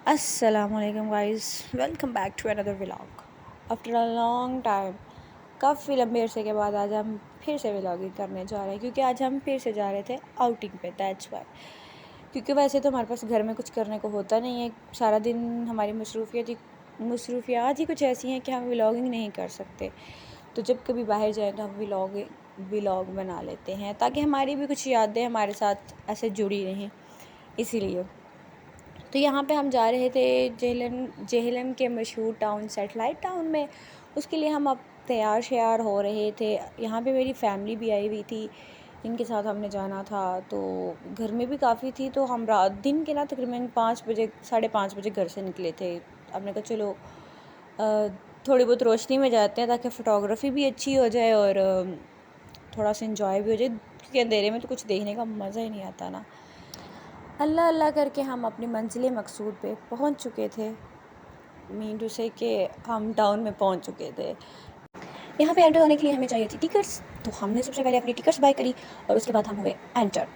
अस्सलामुअलैकुम guys, welcome back to another vlog after a long time. काफ़ी लंबे अरसे के बाद आज हम फिर से व्लॉगिंग करने जा रहे हैं क्योंकि आज हम फिर से जा रहे थे आउटिंग पे। That's why. क्योंकि वैसे तो हमारे पास घर में कुछ करने को होता नहीं है, सारा दिन हमारी मसरूफियात ही कुछ ऐसी हैं कि हम व्लॉगिंग नहीं कर सकते। तो जब कभी बाहर जाए तो हम व्लॉग बना लेते हैं ताकि हमारी भी कुछ यादें हमारे साथ ऐसे जुड़ी रहें, इसीलिए। तो यहाँ पे हम जा रहे थे जेहलम के मशहूर टाउन सेटेलाइट टाउन में। उसके लिए हम अब तैयार श्यार हो रहे थे। यहाँ पे मेरी फैमिली भी आई हुई थी जिनके साथ हमने जाना था। तो घर में भी काफ़ी थी, तो हम रात दिन के ना तकरीबन 5 बजे 5:30 बजे घर से निकले थे। हमने कहा चलो थोड़ी बहुत रोशनी में जाते हैं ताकि फ़ोटोग्राफ़ी भी अच्छी हो जाए और थोड़ा सा इंजॉय भी हो जाए, क्योंकि अंधेरे में तो कुछ देखने का मज़ा ही नहीं आता ना। अल्लाह अल्लाह करके हम अपनी मंजिल मकसूद पे पहुंच चुके थे। मीन टू से कि हम टाउन में पहुंच चुके थे। यहाँ पे एंटर होने के लिए हमें चाहिए थी टिकट्स, तो हमने सबसे पहले अपनी टिकट्स बाय करी और उसके बाद हम हुए एंटर।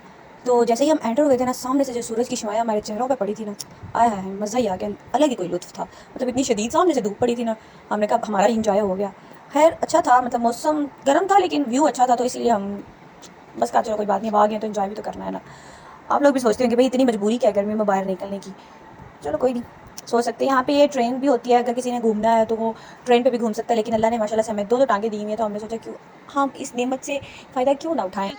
तो जैसे ही हम एंटर हुए थे ना, सामने से जो सूरज की शुआएं हमारे चेहरों पे पड़ी थी ना, आया है मज़ा ही आ गया। अलग ही कोई लुत्फ़ था। मतलब इतनी शदीद सामने से धूप पड़ी थी ना, हमने कहा हमारा इंजॉय हो गया। खैर अच्छा था, मतलब मौसम गर्म था लेकिन व्यू अच्छा था, तो इसलिए हम बस कहा चलो कोई बात नहीं, अब आ गए तो इन्जॉय भी तो करना है ना। आप लोग भी सोचते होंगे भाई इतनी मजबूरी क्या गर्मी में बाहर निकलने की। चलो कोई नहीं, सोच सकते हैं। यहाँ पे ये ट्रेन भी होती है, अगर किसी ने घूमना है तो वो ट्रेन पे भी घूम सकता है। लेकिन अल्लाह ने माशाल्लाह से हमें दो टांगे दी हुई हैं, तो हमने सोचा क्यों हम इस नेमत से फ़ायदा क्यों ना उठाएं।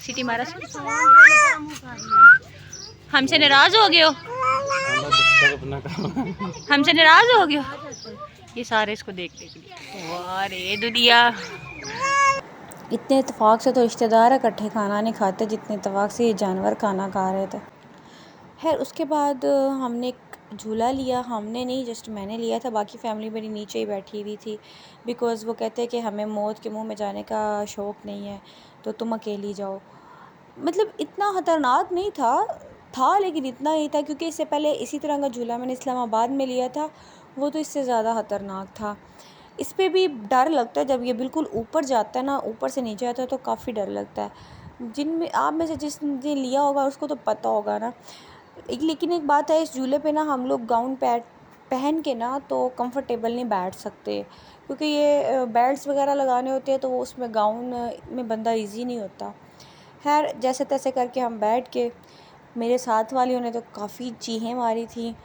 सिटी मारा हमसे नाराज हो गए हो, हमसे नाराज हो गए हो। ये सारे इसको देखने के लिए, वाह रे दुनिया। इतने इत्तेफाक से तो रिश्तेदार इकट्ठे खाना नहीं खाते जितने इत्तेफाक से ये जानवर खाना खा रहे थे। खैर उसके बाद हमने एक झूला लिया। हमने नहीं, जस्ट मैंने लिया था, बाकी फैमिली मेरी नीचे ही बैठी हुई थी। बिकॉज़ वो कहते हैं कि हमें मौत के मुंह में जाने का शौक़ नहीं है, तो तुम अकेली जाओ। मतलब इतना ख़तरनाक नहीं था लेकिन इतना ही था, क्योंकि इससे पहले इसी तरह का झूला मैंने इस्लामाबाद में लिया था, वो तो इससे ज़्यादा ख़तरनाक था। इस पे भी डर लगता है, जब ये बिल्कुल ऊपर जाता है ना, ऊपर से नीचे आता है तो काफ़ी डर लगता है। जिनमें आप में से जिसने लिया होगा उसको तो पता होगा ना। लेकिन एक बात है, इस झूले पे ना हम लोग गाउन पहन के ना तो कंफर्टेबल नहीं बैठ सकते, क्योंकि ये बेल्ट्स वगैरह लगाने होते हैं, तो वो उसमें गाउन में बंदा इजी नहीं होता। खैर जैसे तैसे करके हम बैठ के, मेरे साथ वालियों ने तो काफ़ी चीखें मारी थी।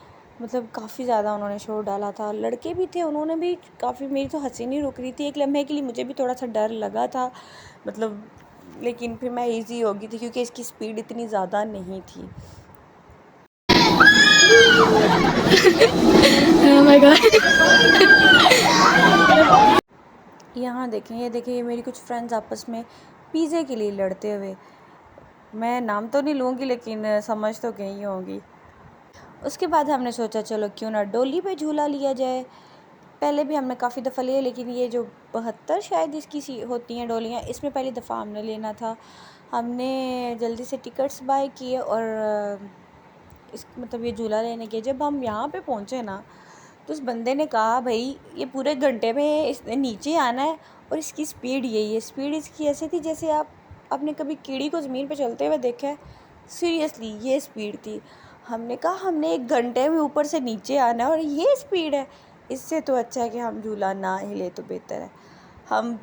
मतलब काफ़ी ज़्यादा उन्होंने शोर डाला था। लड़के भी थे, उन्होंने भी काफ़ी, मेरी तो हंसी नहीं रुक रही थी। एक लम्हे के लिए मुझे भी थोड़ा सा डर लगा था, मतलब, लेकिन फिर मैं ईज़ी हो गई थी क्योंकि इसकी स्पीड इतनी ज़्यादा नहीं थी। Oh my God। यहाँ देखें, ये देखें, ये मेरी कुछ फ्रेंड्स आपस में पिज़्ज़े के लिए लड़ते हुए। मैं नाम तो नहीं लूँगी लेकिन समझ तो गई होंगी। उसके बाद हमने सोचा चलो क्यों ना डोली पे झूला लिया जाए। पहले भी हमने काफ़ी दफ़ा लिया, लेकिन ये जो 72 शायद इसकी सी होती हैं डोलियाँ, इसमें पहली दफ़ा हमने लेना था। हमने जल्दी से टिकट्स बाय किए और इस मतलब ये झूला लेने के जब हम यहाँ पे पहुँचे ना, तो उस बंदे ने कहा भाई ये पूरे घंटे में इसने नीचे आना है और इसकी स्पीड यही है। स्पीड इसकी ऐसी थी जैसे आपने कभी कीड़ी को ज़मीन पे चलते हुए देखा है। सीरियसली ये स्पीड थी। हमने कहा हमने 1 घंटे में ऊपर से नीचे आना है और ये स्पीड है। इससे तो अच्छा है कि हम झूला ना ही ले तो बेहतर है। हम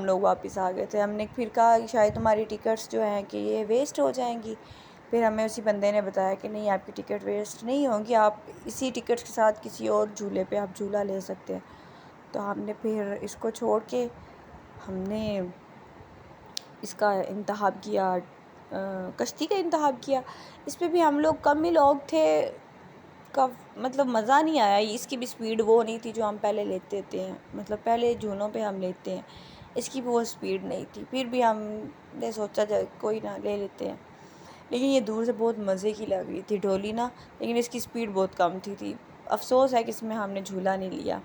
लोग वापस आ गए थे। हमने फिर कहा कि शायद तुम्हारी टिकट्स जो हैं कि ये वेस्ट हो जाएंगी। फिर हमें उसी बंदे ने बताया कि नहीं, आपकी टिकट वेस्ट नहीं होगी, आप इसी टिकट के साथ किसी और झूले पे आप झूला ले सकते हैं। तो हमने फिर इसको छोड़ के हमने इसका इंतखाब किया, कश्ती का इंतखाब किया। इस पे भी हम लोग कम ही लोग थे, का मतलब मज़ा नहीं आया। इसकी भी स्पीड वो नहीं थी जो हम पहले लेते थे, मतलब पहले झूलों पे हम लेते हैं, इसकी भी वो स्पीड नहीं थी। फिर भी हमने सोचा जाए कोई ना ले लेते हैं। लेकिन ये दूर से बहुत मज़े की लग रही थी डोली ना, लेकिन इसकी स्पीड बहुत कम थी। अफसोस है कि इसमें हमने झूला नहीं लिया।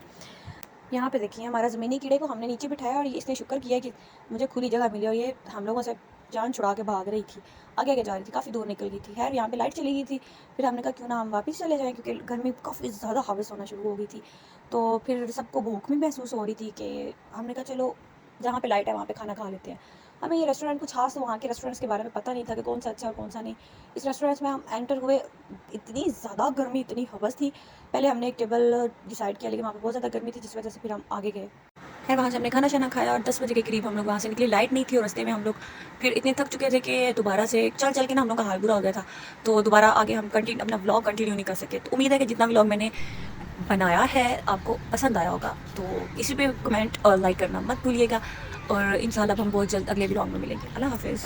यहाँ पे देखिए हमारा ज़मीनी कीड़े को हमने नीचे बिठाया और इसने शुक्र किया कि मुझे खुली जगह मिली, और ये हम लोगों से जान छुड़ा के भाग रही थी, आगे आगे जा रही थी, काफ़ी दूर निकल गई थी। खैर यहाँ पे लाइट चली गई थी। फिर हमने कहा क्यों ना हम वापस चले जाएं, क्योंकि घर में काफ़ी ज़्यादा हवस होना शुरू हो गई थी। तो फिर सबको भूख भी महसूस हो रही थी कि हमने कहा चलो जहाँ पे लाइट है वहाँ पे खाना खा लेते हैं। हमें ये रेस्टोरेंट कुछ खास तो वहाँ के रेस्टोरेंट्स के बारे में पता नहीं था कि कौन सा अच्छा और कौन सा नहीं। इस रेस्टोरेंट्स में हम एंटर हुए, इतनी ज़्यादा गर्मी, इतनी हवस थी। पहले हमने एक टेबल डिसाइड किया, लेकिन वहाँ पे बहुत ज़्यादा गर्मी थी, जिस वजह से फिर हम आगे गए। खैर वहाँ से हमने खाना शाना खाया और 10 बजे के करीब हम लोग वहाँ से निकले। लाइट नहीं थी और रास्ते में हम लोग फिर इतने थक चुके थे कि दोबारा से चल के ना हम लोग का हाल बुरा हो गया था। तो दोबारा आगे हम अपना व्लॉग कंटिन्यू नहीं कर सके। तो उम्मीद है कि जितना व्लॉग मैंने बनाया है आपको पसंद आया होगा। तो इसी पे कमेंट और लाइक करना मत भूलिएगा, और इंशाल्लाह हम बहुत जल्द अगले व्लॉग में मिलेंगे। अल्लाह हाफ़िज़।